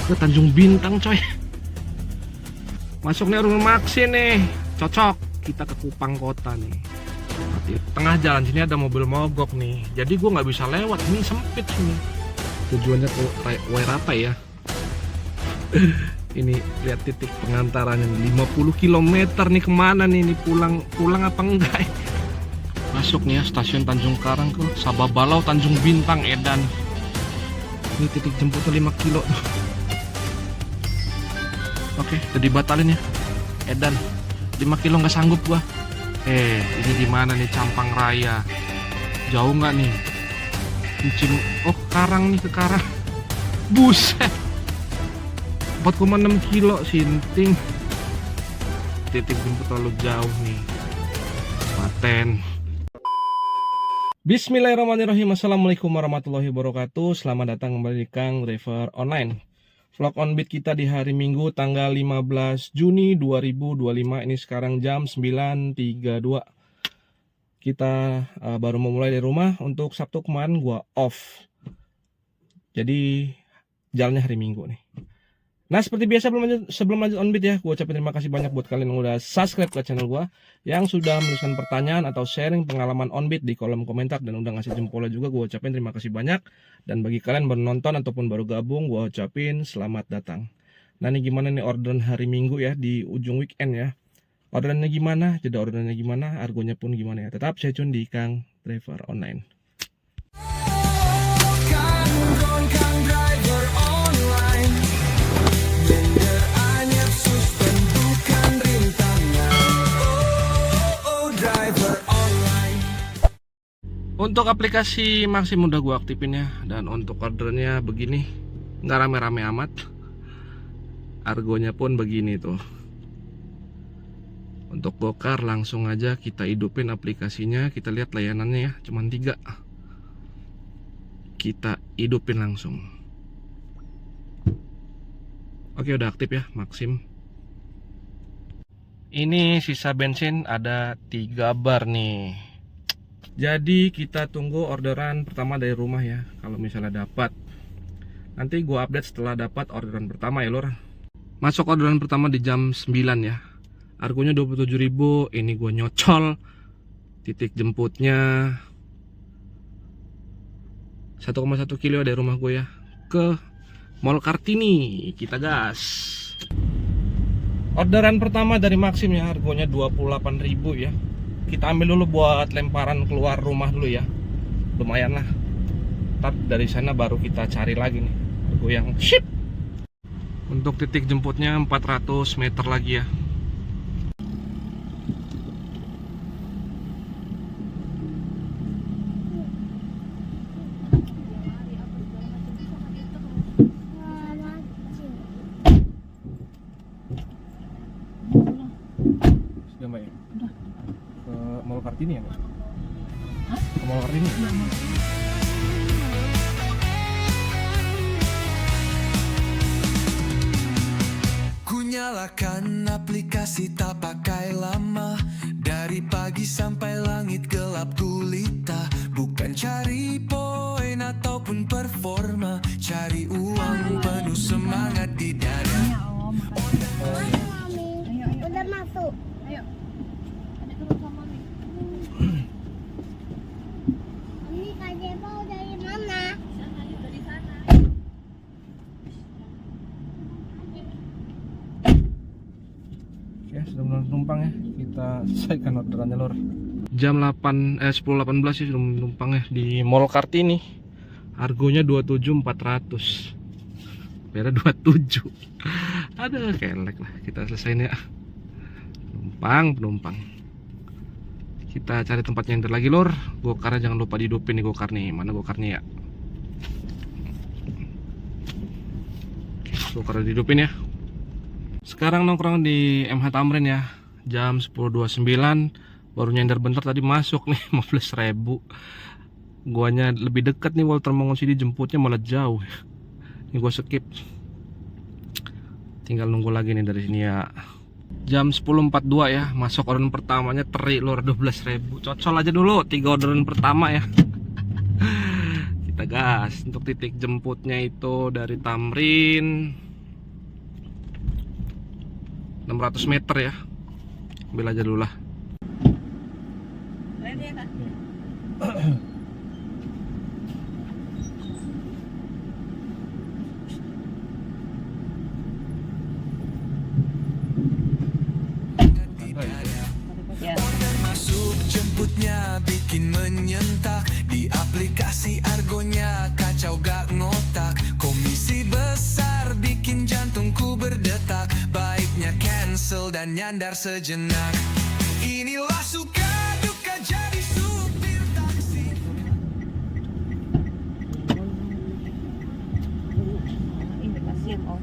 ke Tanjung Bintang coy. Masuk nih rumah Maxi nih, cocok. Kita ke Kupang Kota nih. Di tengah jalan sini ada mobil mogok nih, jadi gue nggak bisa lewat, ini sempit sini. Tujuannya ke Wairata ya. Ini lihat titik pengantarannya 50 km nih, kemana nih? Ini pulang apa enggak? Masuk nih ya, stasiun Tanjung Karang ke Sababalau Tanjung Bintang Edan. Ini titik jemputnya 5 kilo. Oke, udah dibatalin ya. Edan 5 kilo nggak sanggup gua. Ini di mana nih? Campang Raya. Jauh nggak nih? Oh, Karang nih, ke Karang. Buset. 4,6 kilo Sinting. Titik jemput terlalu jauh nih. Paten. Bismillahirrahmanirrahim. Assalamualaikum warahmatullahi wabarakatuh. Selamat datang kembali di Kang Driver Online. Vlog on beat kita di hari Minggu tanggal 15 Juni 2025. Ini sekarang jam 9.32. Kita baru memulai dari rumah. Untuk Sabtu kemarin gua off. Jadi jalannya hari Minggu nih. Nah, seperti biasa sebelum lanjut on beat ya, gue ucapin terima kasih banyak buat kalian yang udah subscribe ke channel gue, yang sudah menuliskan pertanyaan atau sharing pengalaman on beat di kolom komentar, dan udah ngasih jempolnya juga. Gue ucapin terima kasih banyak. Dan bagi kalian baru nonton ataupun baru gabung, gue ucapin selamat datang. Nah, ini gimana nih orderan hari Minggu ya, di ujung weekend ya. Orderannya gimana, jeda orderannya gimana, argonya pun gimana ya. Tetap stay tune di Kang Driver Online. Untuk aplikasi Maxi udah gue aktifin ya. Dan untuk ordernya begini, nggak rame-rame amat. Argonya pun begini tuh. Untuk Gokar langsung aja kita hidupin aplikasinya. Kita lihat layanannya ya, cuman 3. Kita hidupin langsung. Oke, udah aktif ya Maxim. Ini sisa bensin ada 3 bar nih. Jadi kita tunggu orderan pertama dari rumah ya. Kalau misalnya dapat, nanti gua update setelah dapat orderan pertama ya lor. Masuk orderan pertama di jam 9 ya. Argonya 27.000. Ini gua nyocol. Titik jemputnya 1,1 kilo dari rumah gue ya, ke Mall Kartini. Kita gas. Orderan pertama dari Maxim ya, harganya 28.000 ya. Kita ambil dulu buat lemparan keluar rumah dulu ya. Lumayan lah. Ntar dari sana baru kita cari lagi nih harga yang ship. Untuk titik jemputnya 400 meter lagi ya. Sudah Mbak ya? Udah. Ke Mall Kartini ya Mbak? Hah? Ke Mall Kartini ya? Ku nyalakan aplikasi tak pakai lama. Dari pagi sampai langit gelap gulita. Bukan cari poin ataupun performa, cari uang penuh semangat di dada. Udah masuk. Ayo. Ada turun sama Mami. Ini Kak Jepa dari mana? Sana, yuk dari sana. Ya, sudah benar numpang ya. Kita selesaikan orderannya lor. Jam 10.18 ya sudah menumpang ya di Mall Kartini. Harganya 27.400. Beda 27. Ada kelek lah. Kita selesaiin ya. Penumpang. Kita cari tempat nyender lagi lor. Gokarnya jangan lupa dihidupin nih gokar nih. Mana gokarnya ya? Gokarnya dihidupin ya. Sekarang nongkrong di MH Tamrin ya. Jam 10.29. Baru nyender bentar tadi masuk nih 15.000. Guanya lebih dekat nih, Walter Mangun Sidi, jemputnya malah jauh. Ini gua skip. Tinggal nunggu lagi nih dari sini ya. Jam 10.42 ya. Masuk orderan pertamanya teri lor 12.000. Cocol aja dulu 3 orderan pertama ya. Kita gas. Untuk titik jemputnya itu dari Tamrin 600 meter ya. Ambil aja dulu lah. Ready ya, Kak? Ya. Order masuk jemputnya bikin menyentak. Di aplikasi Argonya kacau gak ngotak. Komisi besar bikin jantungku berdetak. Baiknya cancel dan nyandar sejenak. Inilah suka duka jadi supir taksi. Ini kasihan Om.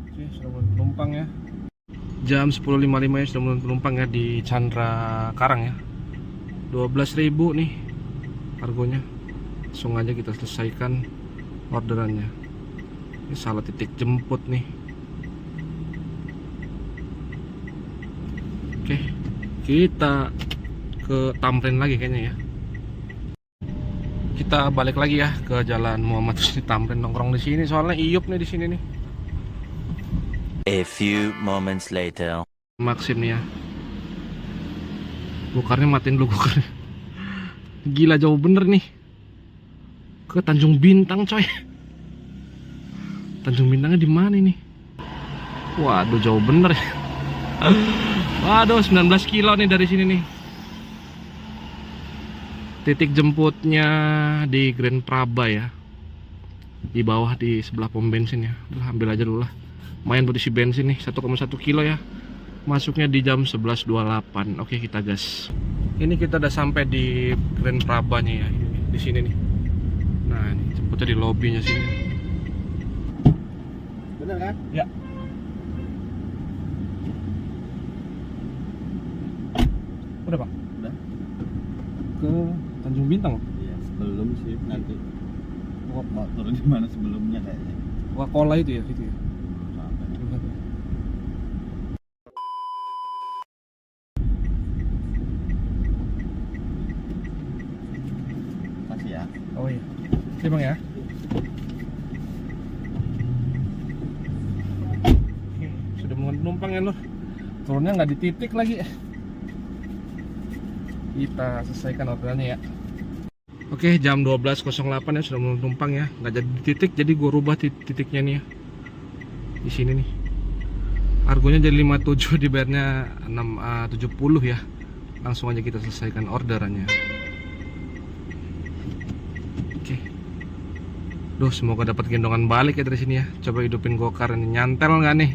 Oke, sudah mulai penumpang ya. Jam 10.55 ya, sudah mulai penumpang ya di Chandra Karang ya. 12.000 nih harganya. Langsung aja kita selesaikan orderannya. Ini salah titik jemput nih. Oke, kita ke Tamrin lagi kayaknya ya. Kita balik lagi ya ke Jalan Muhammad Husni Tamrin, nongkrong di sini soalnya Iyup nih di sini nih. A few moments later. Maksim nih ya. Gokarnya matiin dulu gokarnya. Gila jauh bener nih. Ke Tanjung Bintang coy. Tanjung Bintangnya di mana nih? Waduh jauh bener ya. Waduh 19 kilo nih dari sini nih. Titik jemputnya di Grand Praba ya. Di bawah di sebelah pom bensin ya. Udah ambil aja dulu lah. Lumayan buat isi bensin nih 1,1 kilo ya. Masuknya di jam 11.28. Oke kita gas. Ini kita udah sampai di Grand Prabanya ya. Ini, di sini nih. Nah ini jemputnya di lobbynya sini. Bener kan? Ya. Udah Pak? Udah. Ke Tanjung Bintang. Iya, sebelum sih nanti. Mau turun di mana sebelumnya kayaknya. Wakola itu ya, gitu ya. Kasih ya. Oh iya. Sini Bang ya. Sudah mulai penumpang ya loh. Turunnya nggak di titik lagi. Kita selesaikan orderannya ya. Oke, jam 12.08 ya sudah mulai penumpang ya. Nggak jadi di titik, jadi gue rubah titiknya nih ya. Di sini nih. Harganya jadi 57, dibayarnya 670 ya. Langsung aja kita selesaikan orderannya. Oke. Duh, semoga dapat gendongan balik ya dari sini ya. Coba hidupin gokar ini, nyantel nggak nih?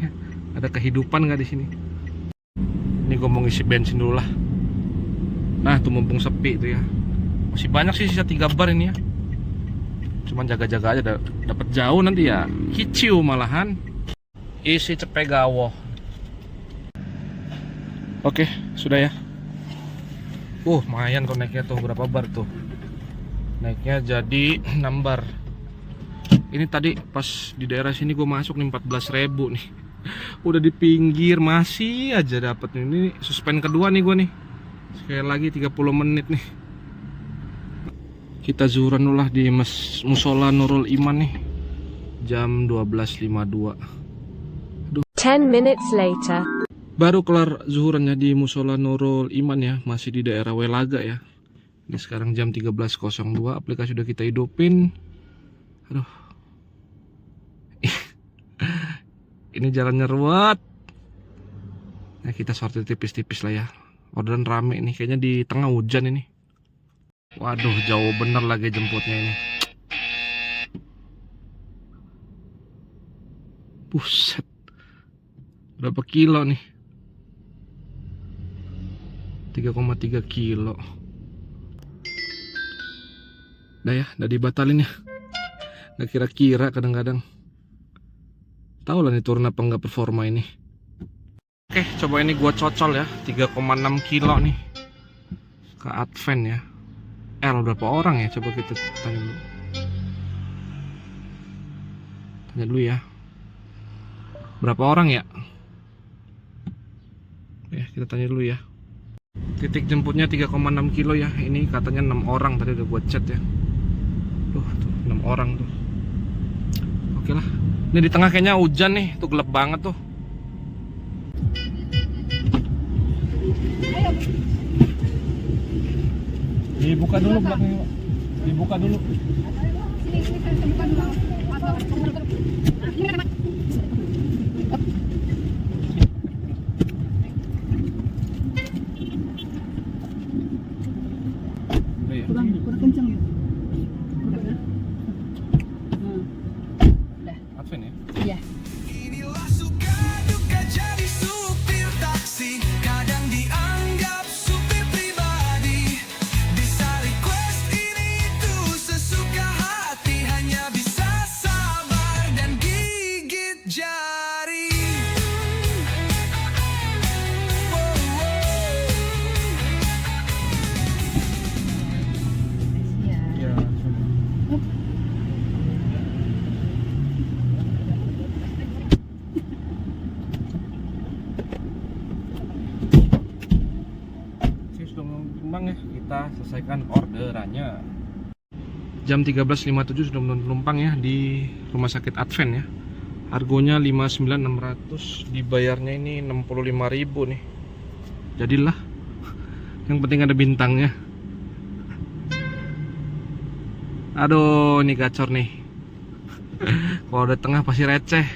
Ada kehidupan nggak di sini? Ini gue mau ngisi bensin dulu lah. Nah, tuh mumpung sepi itu ya. Masih banyak sih sisa 3 bar ini ya. Cuman jaga-jaga aja, dapat jauh nanti ya. Kiciu malahan. Isi cepet gawo. Oke, sudah ya. Lumayan kok naiknya tuh, berapa bar tuh? Naiknya jadi 6 bar. Ini tadi pas di daerah sini gue masuk nih 14.000 nih. Udah di pinggir masih aja dapat. Ini suspend kedua nih gue nih. Sekali lagi 30 menit nih. Kita zuhuran dulu lah di Musola Nurul Iman nih. Jam 12.52. 10 minutes later. Baru kelar zuhurannya di Musola Nurul Iman ya. Masih di daerah Welaga ya. Ini sekarang jam 13.02. Aplikasi udah kita hidupin. Aduh. Ini jalannya ruwet. Nah kita sortir tipis-tipis lah ya. Orderan rame nih, kayaknya di tengah hujan ini. Waduh, jauh bener lagi jemputnya ini. Buset. Berapa kilo nih? 3,3 kilo. Udah ya, udah dibatalin ya. Gak kira-kira kadang-kadang. Tahu lah nih turun apa nggak performa ini. Oke, coba ini gua cocol ya. 3,6 kilo nih. Ke Advent ya. Berapa orang ya? Coba kita tanya dulu. Tanya dulu ya. Berapa orang ya? Kita tanya dulu ya. Titik jemputnya 3,6 kilo ya. Ini katanya 6 orang, tadi udah gua chat ya. Tuh 6 orang tuh. Oke lah. Ini di tengah kayaknya hujan nih, tuh gelap banget tuh. Dibuka dulu belakangnya, Pak. Dibuka dulu. Kurang kencang ya. Advent ya? Iya. Inilah suka duka jadi supir taksi. Kadang dianggap supir pribadi. Bisa request ini itu sesuka hati. Hanya bisa sabar dan gigit jari. Wow, Iya. Oke, sudah menumpang ya. Kita selesaikan orderannya. Jam 13.57 sudah menurun penumpang ya di Rumah Sakit Advent ya. Harganya 59.600, dibayarnya ini 65.000 nih. Jadilah. Yang penting ada bintangnya. Aduh, ini gacor nih. Kalau udah tengah pasti receh.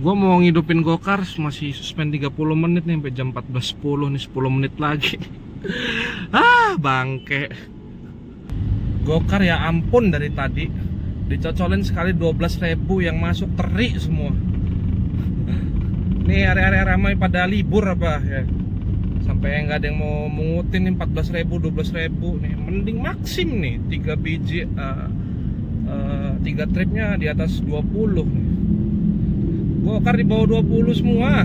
Gua mau ngidupin gokar masih suspend 30 menit nih sampai jam 14.10 nih, 10 menit lagi. Bangke. Gokar ya ampun, dari tadi dicocolin sekali 12.000 yang masuk teri semua. Nih area-area ramai pada libur apa ya. Sampai nggak ada yang mau mengutin nih 14.000, 12.000 nih. Mending Maxim nih 3 biji 3 tripnya di atas 20 nih. Gokar di bawah 20 semua.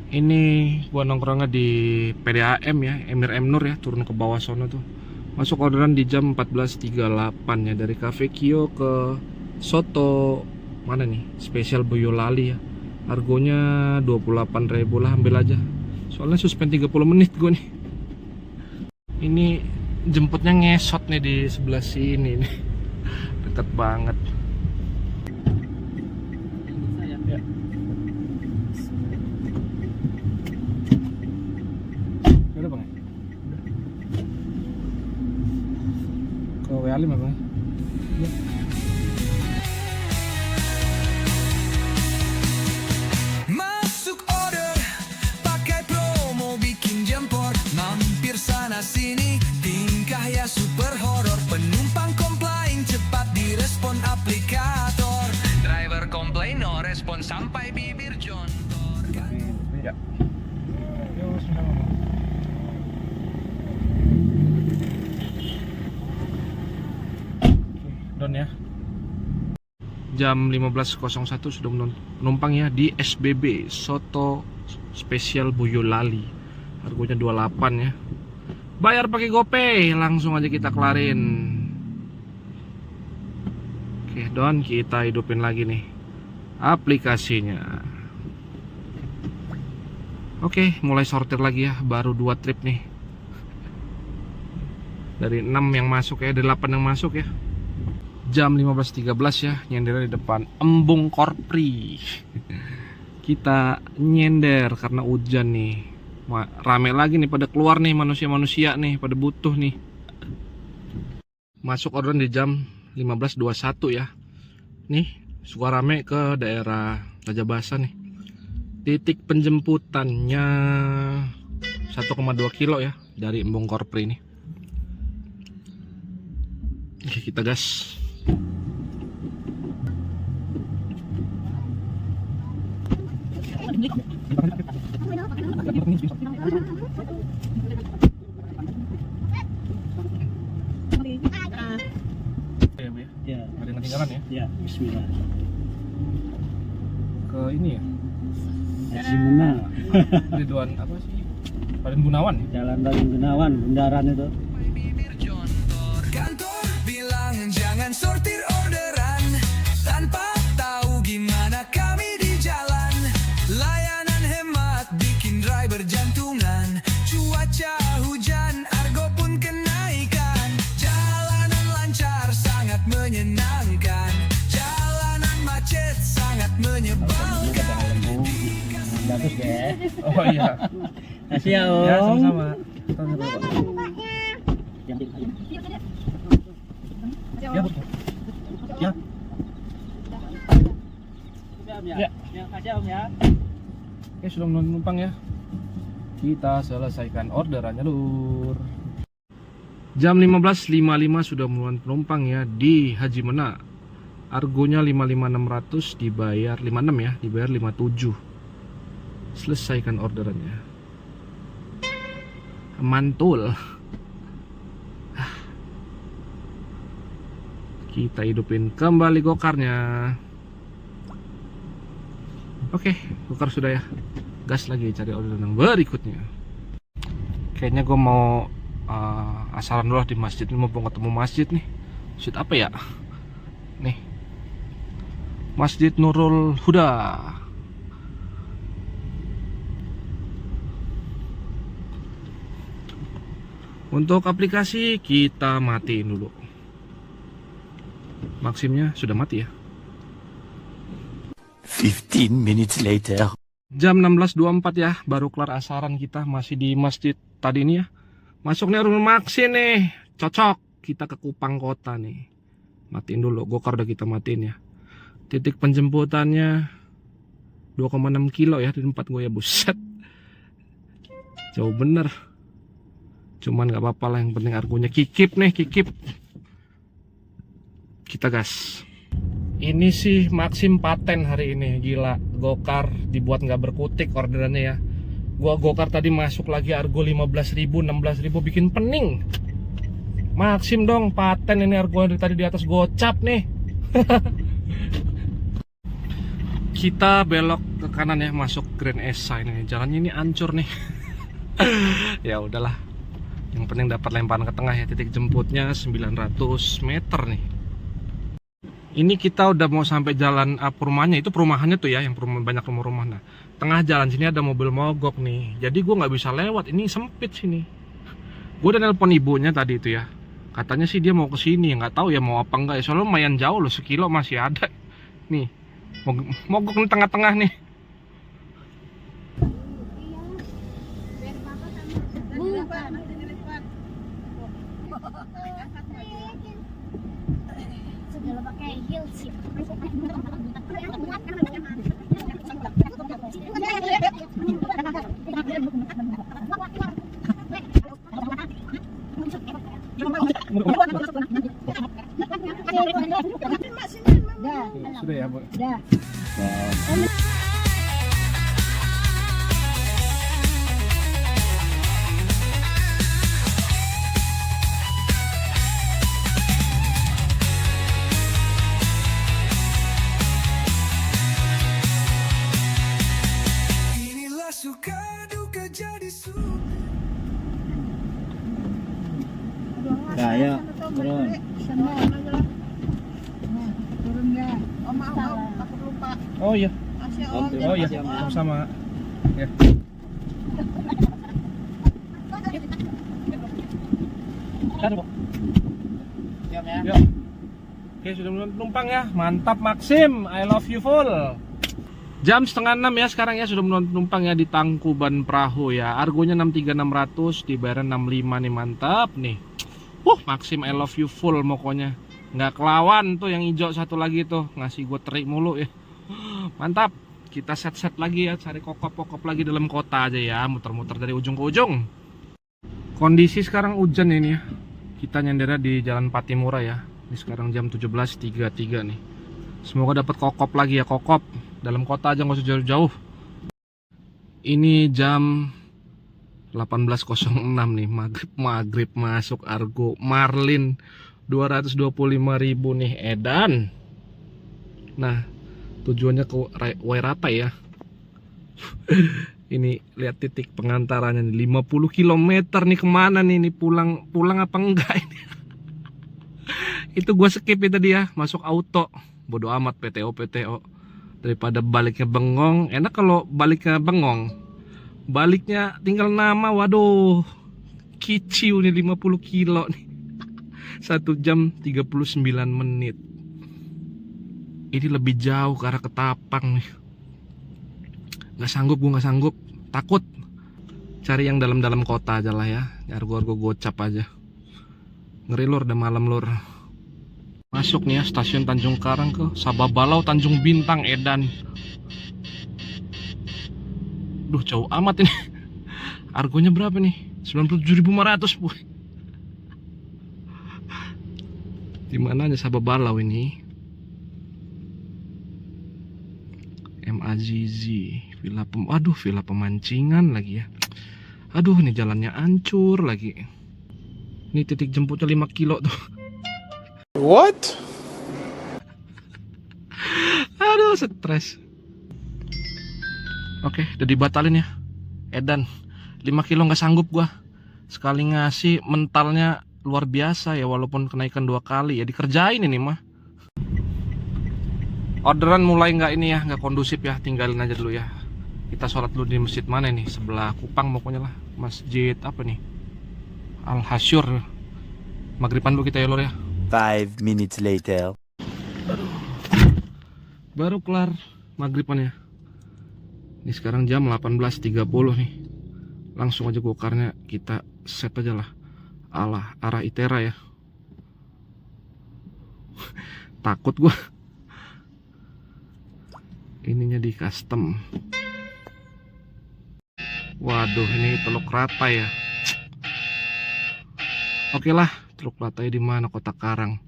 Ini gua nongkrongnya di PDAM ya, Emir M Nur ya, turun ke bawah sono tuh. Masuk orderan di jam 14.38 ya, dari Cafe Kio ke Soto mana nih? Spesial Boyolali ya. Harganya 28.000 lah, ambil aja. Soalnya suspend 30 menit gue nih. Ini jemputnya ngesot nih di sebelah sini nih. Deket banget. Ya. Udah bang? Ke WA5 bang? Ya. masuk order, pakai promo bikin jempol. Mampir sana sini, tingkah ya super horor. Penumpang komplain, cepat direspon aplikator. Driver komplain, no respon sampai bibir jontor. Ya. Yo, sudah bang. Don ya. Jam 15.01 sudah menumpang ya di SBB Soto Spesial Boyolali. Harganya 28 ya. Bayar pakai GoPay, langsung aja kita kelarin. Oke, Don, kita hidupin lagi nih aplikasinya. Oke, mulai sortir lagi ya, baru 2 trip nih. Dari 6 yang masuk ya, dari 8 yang masuk ya. Jam 15.13 ya, nyender di depan Embung Korpri. Kita nyender karena hujan nih. Rame lagi nih, pada keluar nih manusia-manusia nih, pada butuh nih. Masuk orderan di jam 15.21 ya. Nih, suka rame ke daerah Raja Basa nih. Titik penjemputannya 1,2 kilo ya dari Embung Korpri ini. Oke, kita gas. Ya, Ada yang ketinggalan ya? ya, bismillah. Ke ini ya? Simuna, Ridwan apa sih? Raden Gunawan ya? Jalan Raden Gunawan, bundaran itu. Bibir jontor. Kantor bilang jangan sortir orderan tanpa tahu gimana kami di jalan. Layanan hemat bikin driver jantungan. Cuaca hujan, argo pun kenaikan. Jalanan lancar, sangat menyenangkan. Jalan macet sangat menyebalkan. Ini kata lembu. Bagus deh. Oh iya. Kasih ya Om. Ya sama-sama. Bukanya. Yang di Ya betul. Ya. Ya. Ya, kasih Om ya. Oke, sudah menumpang ya. Kita selesaikan orderannya, Lur. Jam 15.55 sudah menuan penumpang ya di Haji Mena. Argonya 55.600, dibayar 56 ya, dibayar 57. Selesaikan orderannya. Mantul. Kita hidupin kembali gokarnya. Oke, gokar sudah ya. Gas lagi cari orderan yang berikutnya. Kayaknya gue mau asaran dulu di masjid ini, mumpung ketemu masjid nih. Masjid apa ya? Nih, Masjid Nurul Huda. Untuk aplikasi kita matiin dulu. Maksimnya sudah mati ya. 15 minutes later. Jam 16.24 ya, baru kelar asaran kita, masih di masjid tadi nih ya. Masuknya rumah Maksin nih, cocok. Kita ke Kupang Kota nih. Matiin dulu, gokar udah kita matiin ya. Titik penjemputannya 2,6 kilo ya di tempat gue ya, buset. Jauh bener. Cuman gak apa-apa lah, yang penting argonya kikip nih, kikip. Kita gas. Ini sih Maxim paten hari ini, gila. Gokar dibuat nggak berkutik orderannya ya. Gua gokar tadi masuk lagi argo 15.000, 16.000, bikin pening. Maxim dong, paten ini argo dari tadi di atas gocap nih. Kita belok ke kanan ya, masuk Grand Esa ini. Jalannya ini hancur nih. Ya udahlah. Yang penting dapat lemparan ke tengah ya. Titik jemputnya 900 meter nih. Ini kita udah mau sampai jalan perumahannya, itu perumahannya tuh ya, yang perumahan, banyak rumah-rumah. Nah, tengah jalan sini ada mobil mogok nih, jadi gue nggak bisa lewat, ini sempit sini. Gue udah nelpon ibunya tadi itu ya, katanya sih dia mau ke sini, nggak tahu ya mau apa enggak ya, soalnya lumayan jauh loh, sekilo masih ada. Nih, mogok di tengah-tengah nih. Segala pakai heels ya. Sudah ya, Bu. Inilah suka duka jadi suka. Ayo, turun. Oh iya, Om, oh iya, terima kasih, Om. sama. Ya. Siap ya. Yuk. Oke, sudah mulai penumpang ya. Mantap Maxim, I love you full. Jam 5:30 ya sekarang ya, sudah mulai penumpang ya di Tangkuban Perahu ya. Argonya 63.600, dibayar 65 nih, mantap nih. Maxim I love you full pokoknya. Nggak kelawan tuh yang hijau satu lagi tuh, ngasih gue terik mulu ya. Mantap. Kita set-set lagi ya, cari kokop-kokop lagi dalam kota aja ya, muter-muter dari ujung ke ujung. Kondisi sekarang hujan ini ya. Kita nyendernya di Jalan Patimura ya. Ini sekarang jam 17.33 nih. Semoga dapat kokop lagi ya, kokop. Dalam kota aja, nggak usah jauh-jauh. Ini jam 18.06 nih, maghrib masuk argo Marlin 225.000 nih, edan. Nah, tujuannya ke Wairata ya. Ini lihat titik pengantarannya nih, 50 km nih, kemana nih, ini pulang apa enggak ini. Itu gue skip ya tadi ya, masuk auto. Bodo amat PTO daripada baliknya bengong. Enak kalau baliknya bengong, baliknya tinggal nama. Waduh, kiciu nih, 50 kilo nih. 1 jam 39 menit. Ini lebih jauh ke arah Ketapang nih. Gak sanggup, gue gak sanggup. Takut. Cari yang dalam-dalam kota aja lah ya. Argo-argo gocap aja. Ngeri lur, udah malam lur. Masuk nih ya, stasiun Tanjung Karang ke Sababalau, Tanjung Bintang, Edan. Duh, jauh amat ini. Argonya berapa nih? 97.500 boy. Dimana aja Sababalau ini? MAZZ, Villa Pemancingan lagi ya. Aduh, ini jalannya hancur lagi. Ini titik jemputnya 5 kilo tuh. What? Aduh, stres. Oke, udah dibatalin ya. Edan 5 kilo nggak sanggup gua. Sekali ngasih mentalnya luar biasa ya, walaupun kenaikan 2 kali ya, dikerjain ini mah. Orderan mulai nggak ini ya, nggak kondusif ya, tinggalin aja dulu ya. Kita sholat dulu di masjid mana nih? Sebelah Kupang pokoknya lah. Masjid apa nih? Al Hasyur. Maghriban dulu kita ya lor ya. 5 minutes later. Baru kelar maghriban ya. Ini sekarang jam 18.30 nih. Langsung aja gokarnya kita set aja lah. Arah Itera ya. Takut gua. Ininya di custom. Waduh, ini Teluk Ratai ya. Oke lah, Teluk Ratai di mana? Kota Karang.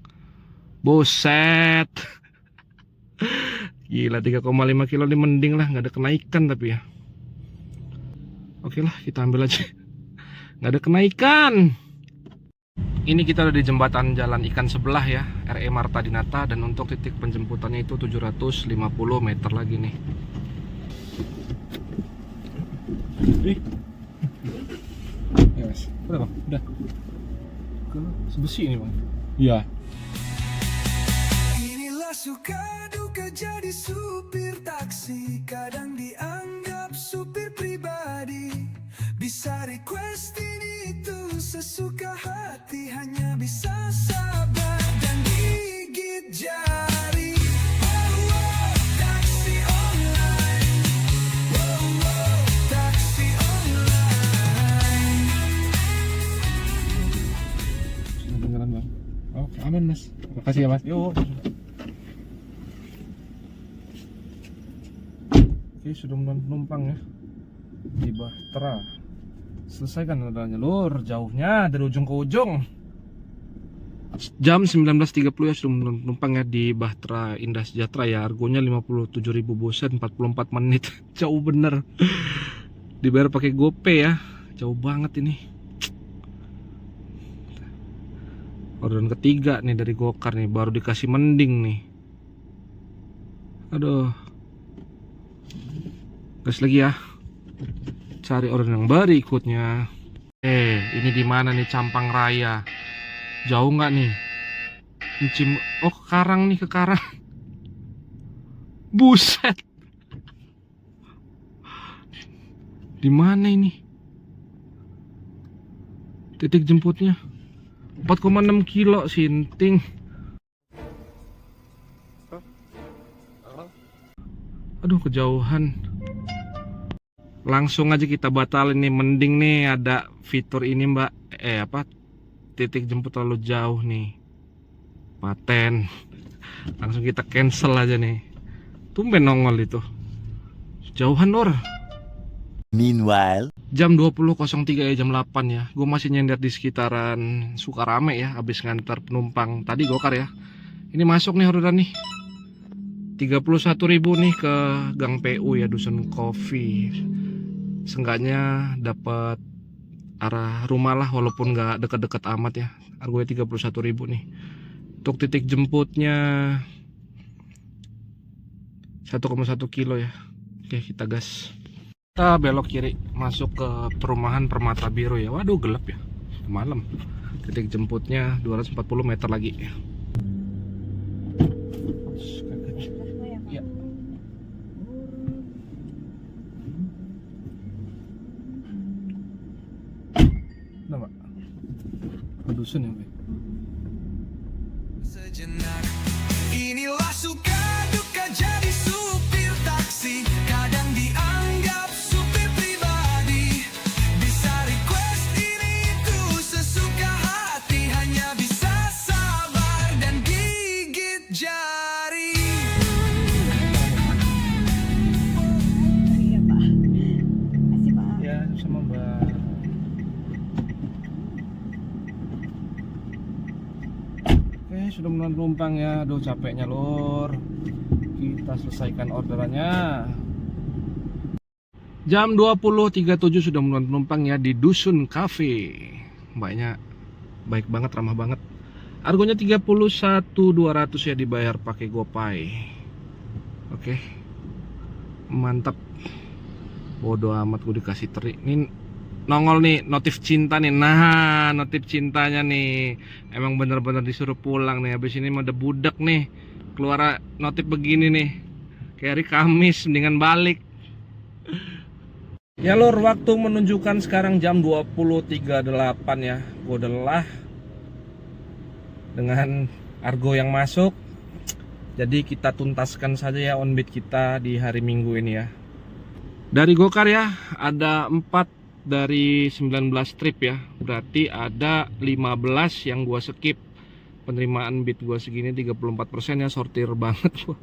Buset. Gila, 3,5 kilo ini mending lah, nggak ada kenaikan tapi ya. Oke lah, kita ambil aja. Nggak ada kenaikan. Ini kita udah di jembatan Jalan Ikan sebelah ya, RE Marta Dinata, dan untuk titik penjemputannya itu 750 meter lagi nih. Ya mas, udah bang, udah. Sebesi ini bang. Iya. Inilah suka duka jadi supir taksi. Kadang dianggap supir pribadi. Bisa request ini itu sesuka hati. Hanya bisa sabar dan gigit jari. Oh, oh, taksi online. Oh, oh, taksi online. Sudah jalan bang. Oke, aman mas. Makasih ya mas. Yuk. Oke, sudah menumpang ya di Bahtera. Selesaikan orderannya lur, jauhnya dari ujung ke ujung. Jam 19.30 ya, sudah menumpang ya di Bahtera Indah Sejahtera ya. Argonya 57.000 buset, 44 menit. Jauh bener. Dibayar pakai GoPay ya. Jauh banget ini. Orderan ketiga nih dari Gokar nih, baru dikasih mending nih. Aduh. Gas lagi ya. Cari orderan yang berikutnya. Ini di mana nih? Campang Raya. Jauh nggak nih? Oh, ke Karang nih, ke Karang. Buset. Di mana ini? Titik jemputnya 4,6 kilo Sinting. Aduh, kejauhan. Langsung aja kita batalin nih, mending nih ada fitur ini mbak. Titik jemput terlalu jauh nih, paten. Langsung kita cancel aja nih. Tumben nongol itu. Jauhan lor. Meanwhile, Jam 20.03 ya, jam 8 ya. Gue masih nyender di sekitaran Sukarame ya, habis ngantar penumpang tadi Gokar ya. Ini masuk nih orderan nih 31.000 nih ke Gang PU ya, Dusun Coffee. Seenggaknya dapat arah rumah lah, walaupun nggak deket-deket amat ya. Harganya 31.000 nih. Untuk titik jemputnya 1,1 kilo ya. Oke, kita gas. Kita belok kiri masuk ke perumahan Permata Biru ya. Waduh, gelap ya, malam. Titik jemputnya 240 meter lagi. Ya. Udah Mbak. Dusun ya Mbak. Sejenak inilah suka sudah menemukan penumpang ya. Aduh capeknya lor. Kita selesaikan orderannya. Jam 20.37 sudah menemukan penumpang ya di Dusun Cafe. Mbaknya baik banget, ramah banget. Harganya 31.200 ya, dibayar pakai GoPay. Oke. Mantap. Bodoh amat gue dikasih teri. Ini nongol nih notif cinta nih. Nah, notif cintanya nih. Emang bener-bener disuruh pulang nih. Habis ini mah udah budak nih. Keluar notif begini nih. Kayak hari Kamis, mendingan balik. Ya lor, waktu menunjukkan sekarang jam 20.38 ya. Gue udah lelah dengan argo yang masuk. Jadi kita tuntaskan saja ya onbit kita di hari Minggu ini ya. Dari Gokar ya, ada 4 dari 19 trip ya. Berarti ada 15 yang gua skip. Penerimaan bit gua segini 34% ya, sortir banget gua.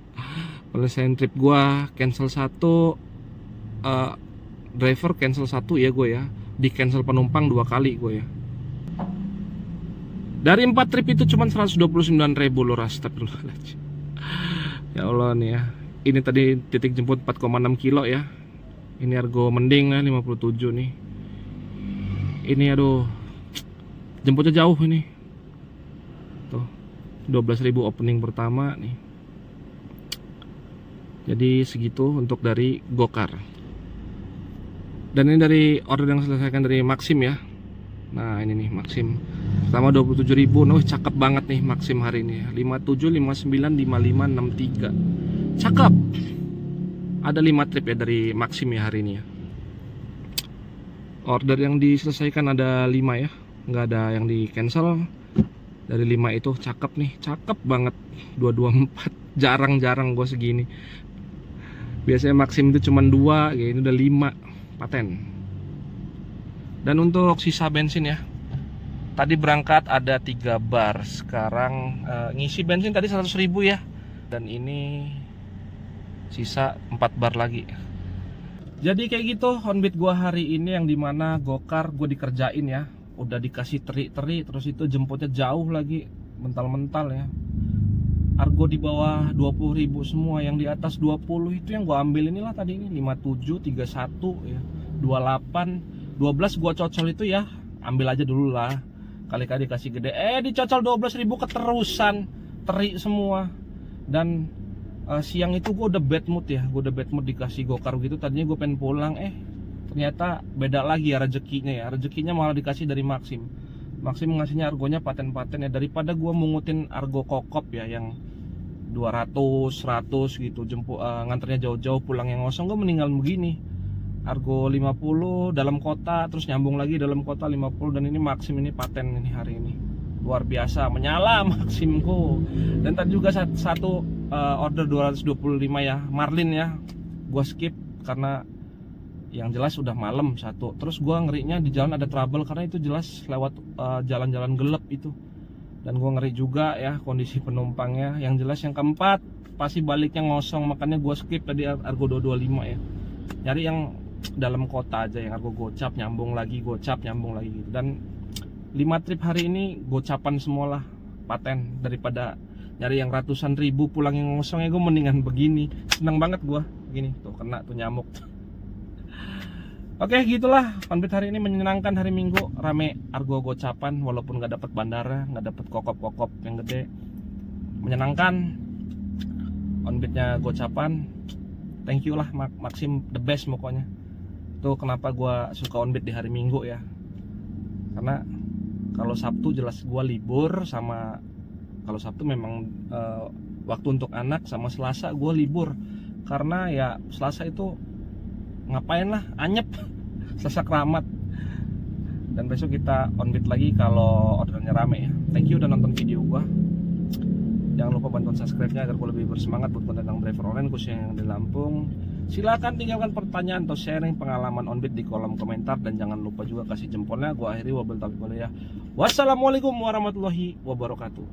Penyelesaian trip gua cancel 1, driver cancel 1 ya gue ya. Di cancel penumpang 2 kali gue ya. Dari 4 trip itu cuma 129.000 lor, astagfirullahaladzim. Ya Allah nih ya. Ini tadi titik jemput 4,6 kilo ya. Ini argo mending ya 57 nih. Ini aduh, jemputnya jauh ini. Tuh 12.000 opening pertama nih. Jadi segitu untuk dari Gokar. Dan ini dari order yang selesaikan dari Maxim ya. Nah ini nih Maxim. Pertama 27.000. Noh cakep banget nih Maxim hari ini ya. 57, 59, 55, 63. Cakep. Ada 5 trip ya dari Maxim ya hari ini ya. Order yang diselesaikan ada 5 ya. Nggak ada yang di cancel. Dari 5 itu cakep nih. Cakep banget. 224. Jarang-jarang gue segini. Biasanya Maxim itu cuma 2. Ya ini udah 5 paten. Dan untuk sisa bensin ya, tadi berangkat ada 3 bar. Sekarang ngisi bensin tadi 100.000 ya. Dan ini sisa 4 bar lagi. Jadi kayak gitu onbit gua hari ini, yang dimana Gokar gue dikerjain ya. Udah dikasih teri-teri, terus itu jemputnya jauh lagi, mental-mental ya. Argo di bawah 20.000 semua. Yang di atas 20 itu yang gua ambil inilah tadi ini 57, 31 ya, 28, 12 gua cocol itu ya. Ambil aja dulu lah. Kali-kali dikasih gede. Dicocol 12.000 keterusan. Teri semua. Dan siang itu gue udah bad mood ya. Gue udah bad mood dikasih Gokar gitu. Tadinya gue pengen pulang. Ternyata beda lagi ya rezekinya ya. Rezekinya malah dikasih dari Maxim. Maxim ngasihnya argonya paten-paten ya. Daripada gue mungutin argo kokop ya, yang 200, 100 gitu. Nganternya jauh-jauh, pulang yang ngosong. Gue meninggal begini. Argo 50 dalam kota, terus nyambung lagi dalam kota 50. Dan ini Maxim ini paten ini hari ini. Luar biasa, menyala Maximku. Dan tadi juga satu order 225 ya, Marlin ya. Gua skip karena yang jelas udah malam satu. Terus gua ngerinya di jalan ada trouble karena itu jelas lewat jalan-jalan gelap itu. Dan gua ngeri juga ya kondisi penumpangnya. Yang jelas yang keempat pasti baliknya ngosong, makanya gua skip tadi argo 225 ya. Nyari yang dalam kota aja, yang argo gocap nyambung lagi, gocap nyambung lagi gitu. Dan 5 trip hari ini gocapan semualah paten, daripada nyari yang ratusan ribu pulang yang ngosong ya. Gue mendingan begini, seneng banget gue gini tuh, kena tuh nyamuk. Oke gitulah onbit hari ini, menyenangkan hari Minggu, rame argo gocapan walaupun nggak dapat bandara, nggak dapat kokop-kokop yang gede. Menyenangkan onbitnya gocapan. Thank you lah Maxim, the best pokoknya. Tuh kenapa gue suka onbit di hari Minggu ya, karena kalau Sabtu jelas gue libur, sama kalau Sabtu memang waktu untuk anak, sama Selasa gue libur. Karena ya Selasa itu ngapain lah, anyep. Selasa keramat. Dan besok kita onbit lagi kalau ordernya rame ya. Thank you udah nonton video gue. Jangan lupa bantuan subscribe-nya agar gue lebih bersemangat buat konten tentang driver online khususnya yang di Lampung. Silakan tinggalkan pertanyaan atau sharing pengalaman onbit di kolom komentar, dan jangan lupa juga kasih jempolnya. Gua akhiri wabil taufiq walhidayah. Wassalamualaikum warahmatullahi wabarakatuh.